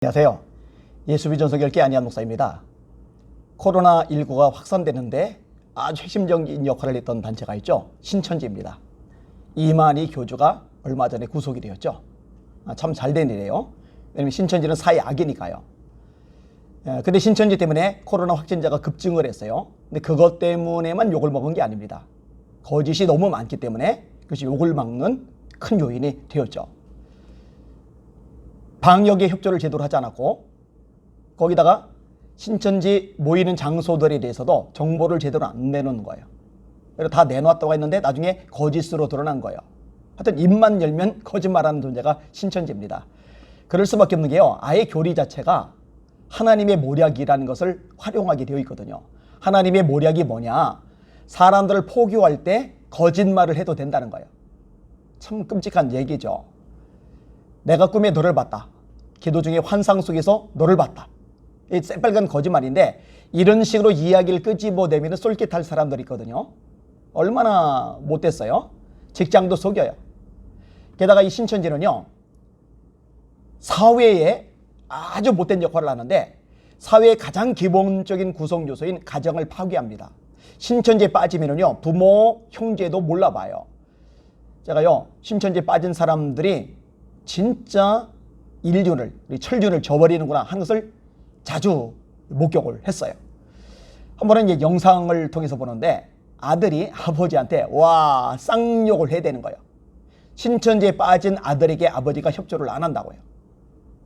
안녕하세요. 예수비전속 10개 안희한 목사입니다. 코로나19가 확산되는데 아주 핵심적인 역할을 했던 단체가 있죠. 신천지입니다. 이만희 교주가 얼마 전에 구속이 되었죠. 참 잘된 일이에요. 왜냐하면 신천지는 사회 악이니까요. 근데 신천지 때문에 코로나 확진자가 급증을 했어요. 근데 그것 때문에만 욕을 먹은 게 아닙니다. 거짓이 너무 많기 때문에 그것이 욕을 막는 큰 요인이 되었죠. 방역에 협조를 제대로 하지 않았고, 거기다가 신천지 모이는 장소들에 대해서도 정보를 제대로 안 내놓는 거예요. 그래서 다 내놨다고 했는데 나중에 거짓으로 드러난 거예요. 하여튼 입만 열면 거짓말하는 존재가 신천지입니다. 그럴 수밖에 없는 게요, 아예 교리 자체가 하나님의 모략이라는 것을 활용하게 되어 있거든요. 하나님의 모략이 뭐냐? 사람들을 포교할 때 거짓말을 해도 된다는 거예요. 참 끔찍한 얘기죠. 내가 꿈에 너를 봤다. 기도 중에 환상 속에서 너를 봤다. 이 새빨간 거짓말인데, 이런 식으로 이야기를 끄집어내면 쏠깃할 사람들이 있거든요. 얼마나 못됐어요? 직장도 속여요. 게다가 이 신천지는요, 사회에 아주 못된 역할을 하는데, 사회의 가장 기본적인 구성 요소인 가정을 파괴합니다. 신천지에 빠지면요, 부모, 형제도 몰라봐요. 제가요, 신천지에 빠진 사람들이 진짜 인륜을, 철륜을 저버리는구나 하는 것을 자주 목격을 했어요. 한 번은 이제 영상을 통해서 보는데 아들이 아버지한테 와 쌍욕을 해야 되는 거예요. 신천지에 빠진 아들에게 아버지가 협조를 안 한다고요.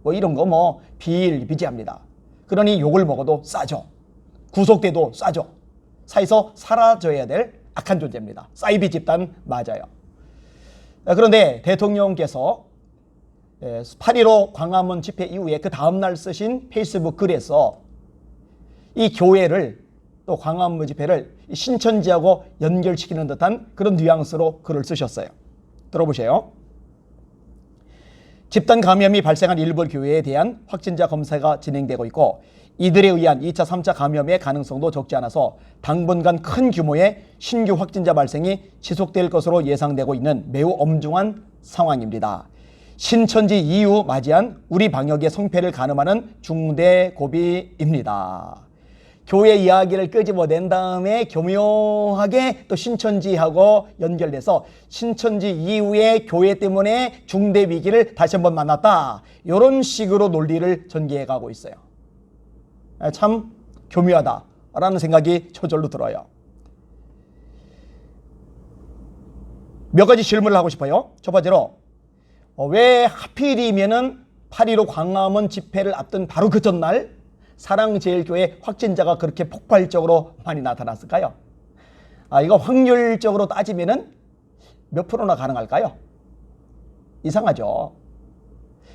뭐 이런 거 비일비재합니다. 그러니 욕을 먹어도 싸죠. 구속돼도 싸죠. 사회에서 사라져야 될 악한 존재입니다. 사이비 집단 맞아요. 그런데 대통령께서 8.15 광화문 집회 이후에 그 다음날 쓰신 페이스북 글에서 이 교회를, 또 광화문 집회를 신천지하고 연결시키는 듯한 그런 뉘앙스로 글을 쓰셨어요. 들어보세요. 집단 감염이 발생한 일부 교회에 대한 확진자 검사가 진행되고 있고, 이들에 의한 2차, 3차 감염의 가능성도 적지 않아서 당분간 큰 규모의 신규 확진자 발생이 지속될 것으로 예상되고 있는 매우 엄중한 상황입니다. 신천지 이후 맞이한 우리 방역의 성패를 가늠하는 중대 고비입니다. 교회 이야기를 끄집어낸 다음에 교묘하게 또 신천지하고 연결돼서 신천지 이후에 교회 때문에 중대 위기를 다시 한번 만났다, 이런 식으로 논리를 전개해 가고 있어요. 참 교묘하다라는 생각이 저절로 들어요. 몇 가지 질문을 하고 싶어요. 첫 번째로, 왜 하필이면은 8.15 광화문 집회를 앞둔 바로 그 전날 사랑제일교회 확진자가 그렇게 폭발적으로 많이 나타났을까요? 이거 확률적으로 따지면은 몇 프로나 가능할까요? 이상하죠.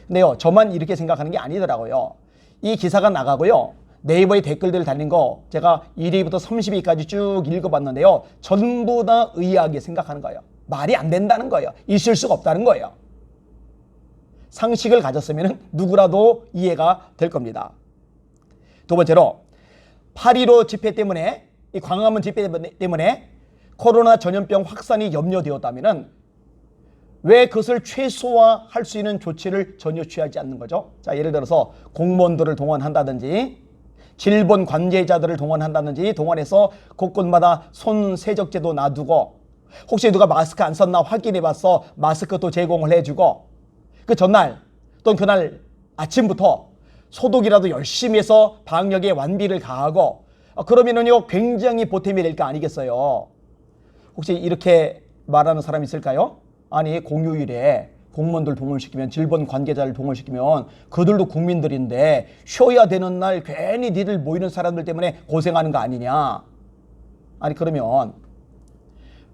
근데요, 저만 이렇게 생각하는 게 아니더라고요. 이 기사가 나가고요, 네이버에 댓글들 달린 거 제가 1위부터 30위까지 쭉 읽어봤는데요, 전부 다 의아하게 생각하는 거예요. 말이 안 된다는 거예요. 있을 수가 없다는 거예요. 상식을 가졌으면 누구라도 이해가 될 겁니다. 두 번째로, 8.15 집회 때문에, 이 광화문 집회 때문에 코로나 전염병 확산이 염려되었다면 왜 그것을 최소화할 수 있는 조치를 전혀 취하지 않는 거죠? 자, 예를 들어서 공무원들을 동원한다든지, 질본 관계자들을 동원한다든지, 동원해서 곳곳마다 손 세적제도 놔두고, 혹시 누가 마스크 안 썼나 확인해 봐서 마스크도 제공을 해주고, 그 전날 또는 그날 아침부터 소독이라도 열심히 해서 방역에 완비를 가하고, 그러면은요 굉장히 보탬이 될 거 아니겠어요? 혹시 이렇게 말하는 사람이 있을까요? 아니, 공휴일에 공무원들 동원시키면, 질본 관계자를 동원시키면 그들도 국민들인데 쉬어야 되는 날 괜히 니들 모이는 사람들 때문에 고생하는 거 아니냐? 아니, 그러면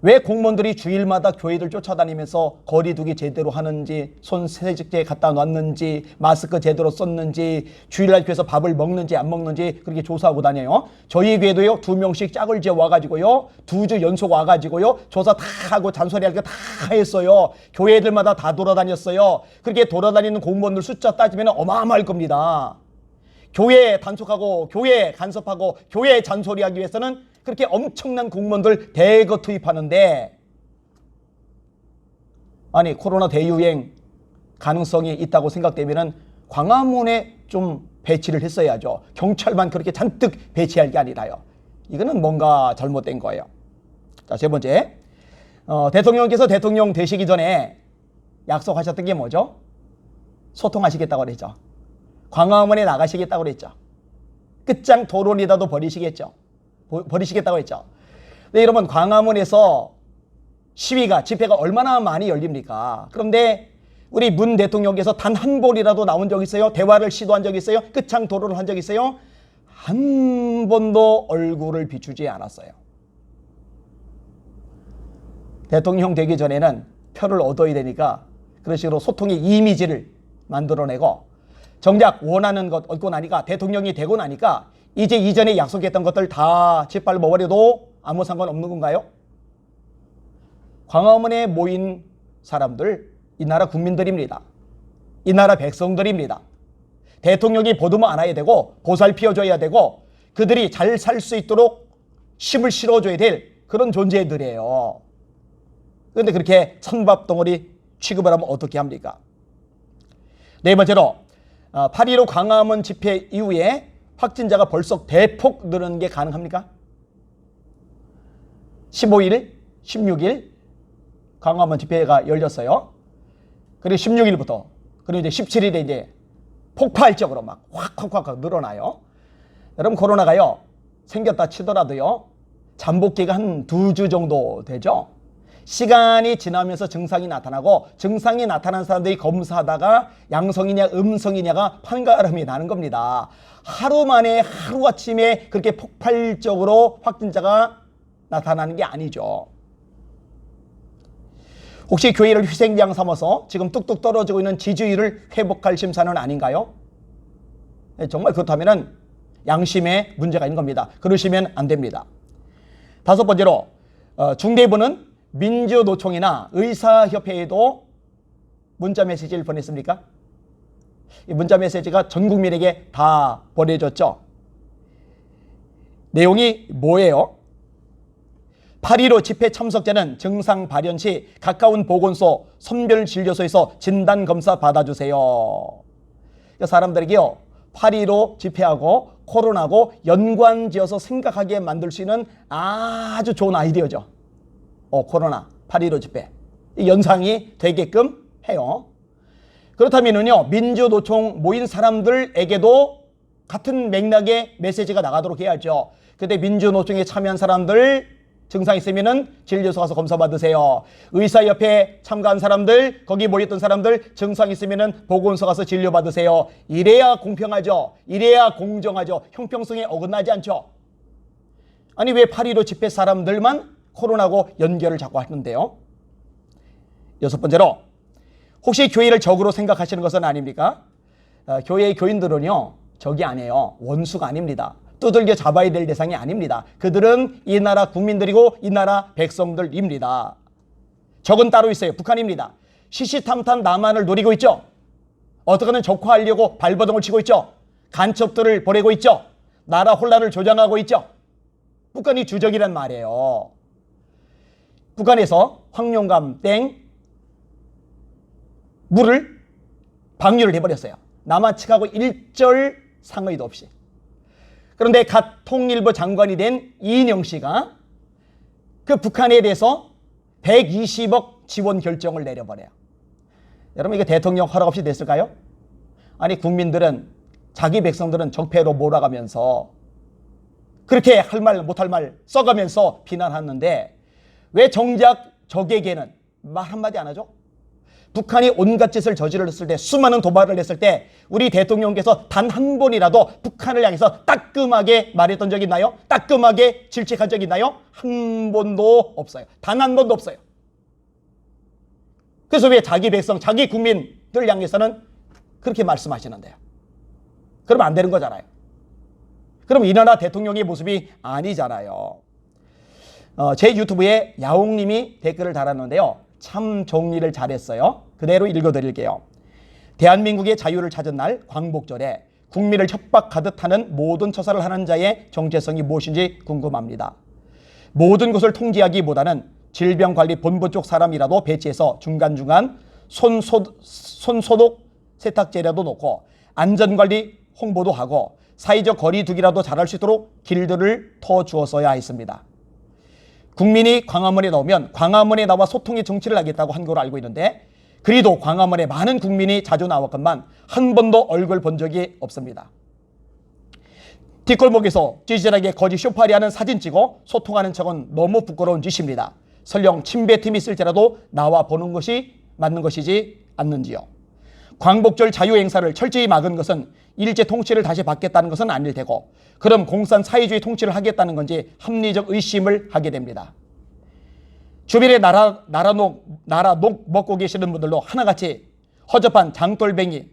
왜 공무원들이 주일마다 교회들 쫓아다니면서 거리두기 제대로 하는지, 손 세정제 갖다 놨는지, 마스크 제대로 썼는지, 주일날 교회에서 밥을 먹는지 안 먹는지 그렇게 조사하고 다녀요? 저희 교회도요, 2명씩 짝을 지어 와가지고요, 2주 연속 와가지고요, 조사 다 하고 잔소리할 거 다 했어요. 교회들마다 다 돌아다녔어요. 그렇게 돌아다니는 공무원들 숫자 따지면 어마어마할 겁니다. 교회에 단속하고, 교회에 간섭하고, 교회에 잔소리하기 위해서는 그렇게 엄청난 공무원들 대거 투입하는데, 아니, 코로나 대유행 가능성이 있다고 생각되면은 광화문에 좀 배치를 했어야죠. 경찰만 그렇게 잔뜩 배치할 게 아니라요. 이거는 뭔가 잘못된 거예요. 자, 세 번째. 대통령께서 대통령 되시기 전에 약속하셨던 게 뭐죠? 소통하시겠다고 그랬죠. 광화문에 나가시겠다고 그랬죠. 끝장 토론이라도 버리시겠죠. 버리시겠다고 했죠. 근데 여러분, 광화문에서 시위가, 집회가 얼마나 많이 열립니까? 그런데 우리 문 대통령께서 단 한 번이라도 나온 적 있어요? 대화를 시도한 적 있어요? 끝장 토론을 한 적 있어요? 한 번도 얼굴을 비추지 않았어요. 대통령 되기 전에는 표를 얻어야 되니까 그런 식으로 소통의 이미지를 만들어내고, 정작 원하는 것 얻고 나니까, 대통령이 되고 나니까 이제 이전에 약속했던 것들 다 짓밟아버려도 아무 상관없는 건가요? 광화문에 모인 사람들, 이 나라 국민들입니다. 이 나라 백성들입니다. 대통령이 보듬어 안아야 되고 보살피워줘야 되고 그들이 잘 살 수 있도록 힘을 실어줘야 될 그런 존재들이에요. 그런데 그렇게 찬밥덩어리 취급을 하면 어떻게 합니까? 네 번째로, 8.15 광화문 집회 이후에 확진자가 벌써 대폭 늘는 게 가능합니까? 15일, 16일 광화문 집회가 열렸어요. 그리고 16일부터, 그리고 이제 17일에 이제 폭발적으로 막 확 늘어나요. 여러분, 코로나가요, 생겼다 치더라도요, 잠복기가 한 2주 정도 되죠. 시간이 지나면서 증상이 나타나고, 증상이 나타난 사람들이 검사하다가 양성이냐 음성이냐가 판가름이 나는 겁니다. 하루 만에, 하루아침에 그렇게 폭발적으로 확진자가 나타나는 게 아니죠. 혹시 교회를 희생양 삼아서 지금 뚝뚝 떨어지고 있는 지지율을 회복할 심사는 아닌가요? 정말 그렇다면 양심에 문제가 있는 겁니다. 그러시면 안 됩니다. 다섯 번째로, 중대부는 민주노총이나 의사협회에도 문자 메시지를 보냈습니까? 이 문자 메시지가 전 국민에게 다 보내졌죠. 내용이 뭐예요? 8.15 집회 참석자는 증상 발현 시 가까운 보건소, 선별진료소에서 진단검사 받아주세요. 사람들에게요, 8.15 집회하고 코로나하고 연관지어서 생각하게 만들 수 있는 아주 좋은 아이디어죠. 코로나, 8.15 집회. 이 연상이 되게끔 해요. 그렇다면요, 민주노총 모인 사람들에게도 같은 맥락의 메시지가 나가도록 해야죠. 근데 민주노총에 참여한 사람들 증상 있으면은 진료소 가서 검사 받으세요. 의사협회 참가한 사람들, 거기 모였던 사람들 증상 있으면은 보건소 가서 진료 받으세요. 이래야 공평하죠. 이래야 공정하죠. 형평성에 어긋나지 않죠. 아니, 왜 8.15 집회 사람들만 코로나하고 연결을 자꾸 하는데요? 여섯 번째로, 혹시 교회를 적으로 생각하시는 것은 아닙니까? 교회의 교인들은요, 적이 아니에요. 원수가 아닙니다. 두들겨 잡아야 될 대상이 아닙니다. 그들은 이 나라 국민들이고 이 나라 백성들입니다. 적은 따로 있어요. 북한입니다. 시시탐탐 남한을 노리고 있죠. 어떻게든 적화하려고 발버둥을 치고 있죠. 간첩들을 보내고 있죠. 나라 혼란을 조장하고 있죠. 북한이 주적이란 말이에요. 북한에서 황룡감 땡 물을 방류를 해버렸어요. 남한 측하고 일절 상의도 없이. 그런데 갓 통일부 장관이 된 이인영 씨가 그 북한에 대해서 120억 지원 결정을 내려버려요. 여러분, 이게 대통령 허락 없이 됐을까요? 아니, 국민들은, 자기 백성들은 적폐로 몰아가면서 그렇게 할 말 못할 말 써가면서 비난하는데 왜 정작 적에게는 말 한마디 안 하죠? 북한이 온갖 짓을 저질렀을 때, 수많은 도발을 했을 때 우리 대통령께서 단 한 번이라도 북한을 향해서 따끔하게 말했던 적이 있나요? 따끔하게 질책한 적이 있나요? 한 번도 없어요. 단 한 번도 없어요. 그래서 왜 자기 백성, 자기 국민들 향해서는 그렇게 말씀하시는데요? 그러면 안 되는 거잖아요. 그럼 이 나라 대통령의 모습이 아니잖아요. 제 유튜브에 야옹님이 댓글을 달았는데요. 참 정리를 잘했어요. 그대로 읽어드릴게요. 대한민국의 자유를 찾은 날 광복절에 국민을 협박하듯 하는 모든 처사를 하는 자의 정체성이 무엇인지 궁금합니다. 모든 것을 통제하기보다는 질병관리본부 쪽 사람이라도 배치해서 중간중간 손소독 세탁제라도 놓고 안전관리 홍보도 하고 사회적 거리두기라도 잘할 수 있도록 길들을 터주었어야 했습니다. 국민이 광화문에 나오면 광화문에 나와 소통의 정치를 하겠다고 한 걸로 알고 있는데 그래도 광화문에 많은 국민이 자주 나왔건만 한 번도 얼굴 본 적이 없습니다. 뒷골목에서 찌질하게 거지 쇼파리하는 사진 찍고 소통하는 척은 너무 부끄러운 짓입니다. 설령 침배팀이 있을지라도 나와 보는 것이 맞는 것이지 않는지요. 광복절 자유행사를 철저히 막은 것은 일제 통치를 다시 받겠다는 것은 아닐 테고 그럼 공산 사회주의 통치를 하겠다는 건지 합리적 의심을 하게 됩니다. 주변에 나라 녹 먹고 계시는 분들도 하나같이 허접한 장돌뱅이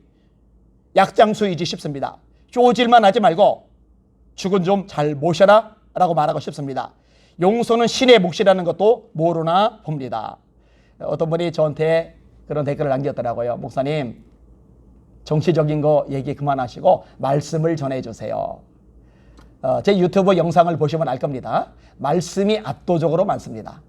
약장수이지 싶습니다. 쪼질만 하지 말고 죽은 좀 잘 모셔라 라고 말하고 싶습니다. 용서는 신의 몫이라는 것도 모르나 봅니다. 어떤 분이 저한테 그런 댓글을 남겼더라고요. 목사님, 정치적인 거 얘기 그만하시고 말씀을 전해주세요. 제 유튜브 영상을 보시면 알 겁니다. 말씀이 압도적으로 많습니다.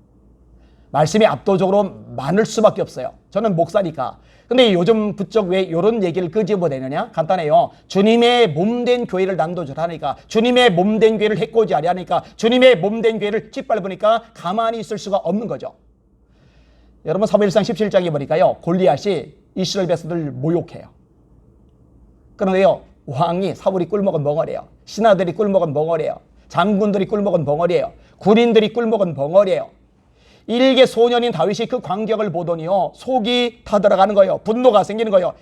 말씀이 압도적으로 많을 수밖에 없어요. 저는 목사니까. 근데 요즘 부쩍 왜 이런 얘기를 끄집어내느냐? 간단해요. 주님의 몸된 교회를 난도질하니까, 주님의 몸된 교회를 해코지하려 하니까, 주님의 몸된 교회를 짓밟으니까 가만히 있을 수가 없는 거죠. 여러분 사무엘상 17장에 보니까요, 골리앗이 이스라엘 백성들을 모욕해요. 그런데요, 왕이 사울이 꿀먹은 벙어리예요. 신하들이 꿀먹은 벙어리예요. 장군들이 꿀먹은 벙어리예요. 군인들이 꿀먹은 벙어리예요. 일개 소년인 다윗이 그 광경을 보더니요, 속이 타들어가는 거예요. 분노가 생기는 거예요.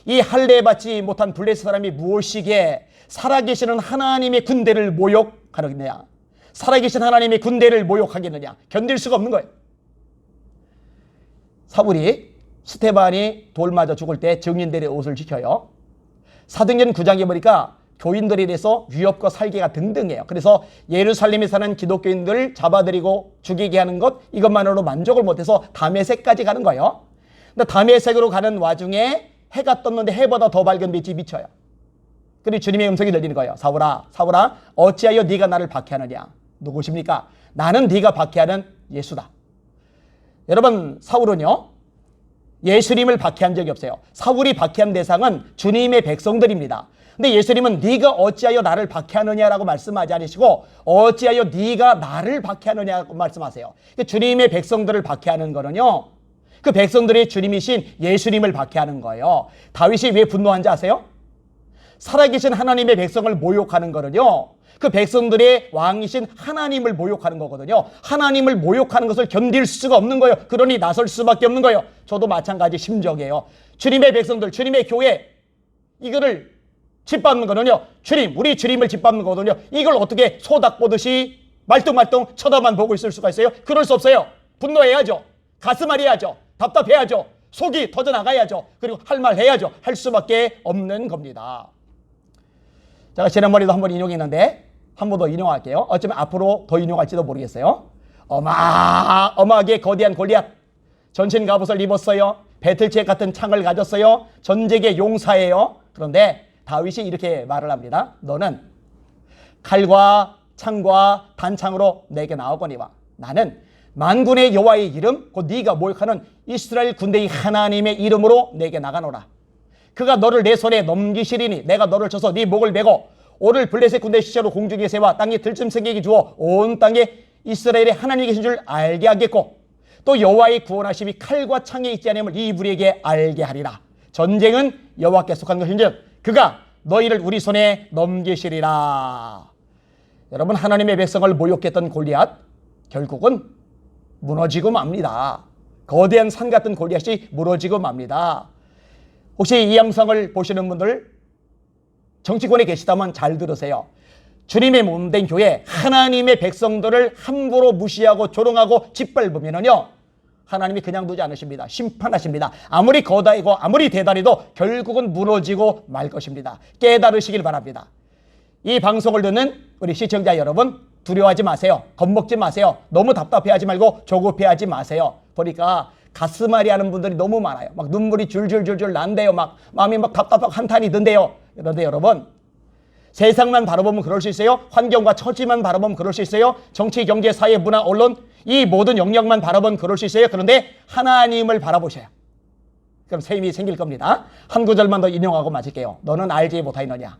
이 할례 받지 못한 블레셋 사람이 무엇이기에 살아계시는 하나님의 군대를 모욕하느냐, 살아계신 하나님의 군대를 모욕하겠느냐, 견딜 수가 없는 거예요. 사울이 스테반이 돌 맞아 죽을 때 증인들의 옷을 지켜요. 사도행전 9장에 보니까 교인들에 대해서 위협과 살기가 등등해요. 그래서 예루살렘에 사는 기독교인들 잡아들이고 죽이게 하는 것, 이것만으로 만족을 못해서 다메섹까지 가는 거예요. 근데 다메섹으로 가는 와중에 해가 떴는데 해보다 더 밝은 빛이 비쳐요. 그리고 주님의 음성이 들리는 거예요. 사울아, 사울아, 어찌하여 네가 나를 박해하느냐? 누구십니까? 나는 네가 박해하는 예수다. 여러분, 사울은요, 예수님을 박해한 적이 없어요. 사울이 박해한 대상은 주님의 백성들입니다. 근데 예수님은 네가 어찌하여 나를 박해하느냐라고 말씀하지 않으시고 어찌하여 네가 나를 박해하느냐고 말씀하세요. 주님의 백성들을 박해하는 거는요, 그 백성들의 주님이신 예수님을 박해하는 거예요. 다윗이 왜 분노한지 아세요? 살아계신 하나님의 백성을 모욕하는 거는요, 그 백성들의 왕이신 하나님을 모욕하는 거거든요. 하나님을 모욕하는 것을 견딜 수가 없는 거예요. 그러니 나설 수밖에 없는 거예요. 저도 마찬가지 심정이에요. 주님의 백성들, 주님의 교회, 이거를 짓밟는 거는요, 우리 주님을 짓밟는 거거든요. 이걸 어떻게 소닥 보듯이 말똥말똥 쳐다만 보고 있을 수가 있어요? 그럴 수 없어요. 분노해야죠. 가슴앓이해야죠. 답답해야죠. 속이 터져나가야죠. 그리고 할 말 해야죠. 할 수밖에 없는 겁니다. 제가 지난번에도 한번 인용했는데 한 번 더 인용할게요. 어쩌면 앞으로 더 인용할지도 모르겠어요. 어마하게 거대한 골리앗, 전신 갑옷을 입었어요. 배틀책 같은 창을 가졌어요. 전쟁의 용사예요. 그런데 다윗이 이렇게 말을 합니다. 너는 칼과 창과 단창으로 내게 나오거니와 나는 만군의 여호와의 이름, 곧 네가 모욕하는 이스라엘 군대의 하나님의 이름으로 내게 나가노라. 그가 너를 내 손에 넘기시리니 내가 너를 쳐서 네 목을 베고 오늘 블레셋 군대 시체로 공중에 세워 땅에 들짐승에게 주어 온 땅에 이스라엘의 하나님이 계신 줄 알게 하겠고 또 여호와의 구원하심이 칼과 창에 있지 않음을 이 무리에게 알게 하리라. 전쟁은 여호와께 속한 것인즉 그가 너희를 우리 손에 넘기시리라. 여러분, 하나님의 백성을 모욕했던 골리앗 결국은 무너지고 맙니다. 거대한 산 같은 골리앗이 무너지고 맙니다. 혹시 이 영상을 보시는 분들 정치권에 계시다면 잘 들으세요. 주님의 몸된 교회, 하나님의 백성들을 함부로 무시하고 조롱하고 짓밟으면요, 하나님이 그냥 두지 않으십니다. 심판하십니다. 아무리 거다이고 아무리 대단해도 결국은 무너지고 말 것입니다. 깨달으시길 바랍니다. 이 방송을 듣는 우리 시청자 여러분, 두려워하지 마세요. 겁먹지 마세요. 너무 답답해하지 말고 조급해하지 마세요. 보니까 가슴앓이 하는 분들이 너무 많아요. 막 눈물이 줄줄줄줄 난대요. 막 마음이 막 답답하고 한탄이 든대요. 그런데 여러분, 세상만 바라보면 그럴 수 있어요? 환경과 처지만 바라보면 그럴 수 있어요? 정치, 경제, 사회, 문화, 언론, 이 모든 영역만 바라보면 그럴 수 있어요? 그런데 하나님을 바라보셔요. 그럼 새 힘이 생길 겁니다. 한 구절만 더 인용하고 마칠게요. 너는 알지 못하였느냐?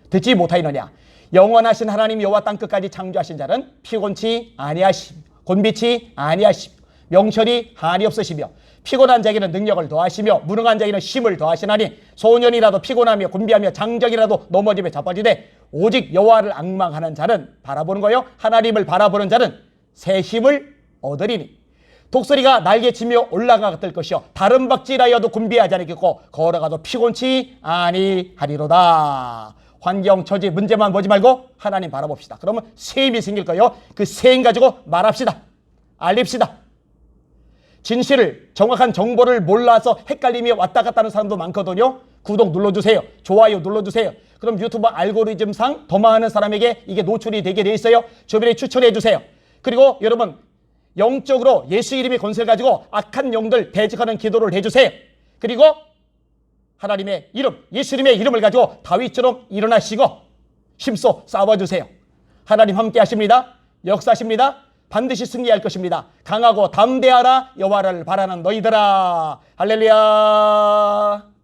듣지 못하였느냐? 영원하신 하나님 여호와 땅끝까지 창조하신 자는 피곤치 아니하시며 곤비치 아니하시며 명철이 한이 없으시며 피곤한 자에게는 능력을 더하시며 무능한 자에게는 힘을 더하시나니 소년이라도 피곤하며 곤비하며 장정이라도 넘어지며 자빠지되 오직 여호와를 앙망하는 자는 바라보는 거요. 하나님을 바라보는 자는 새 힘을 얻으리니 독수리가 날개치며 올라가들 것이요 다른 박질하여도 곤비하지 않겠고 걸어가도 피곤치 아니하리로다. 환경, 처지, 문제만 보지 말고 하나님 바라봅시다. 그러면 새 힘이 생길 거예요. 그 새 힘 가지고 말합시다. 알립시다. 진실을, 정확한 정보를 몰라서 헷갈림이 왔다 갔다 하는 사람도 많거든요. 구독 눌러주세요. 좋아요 눌러주세요. 그럼 유튜브 알고리즘상 더 많은 사람에게 이게 노출이 되게 돼 있어요. 주변에 추천해 주세요. 그리고 여러분 영적으로 예수 이름의 권세를 가지고 악한 영들 대적하는 기도를 해주세요. 그리고 하나님의 이름, 예수 이름의 이름을 가지고 다윗처럼 일어나시고 힘써 싸워주세요. 하나님 함께 하십니다. 역사하십니다. 반드시 승리할 것입니다. 강하고 담대하라 여호와를 바라는 너희들아. 할렐루야.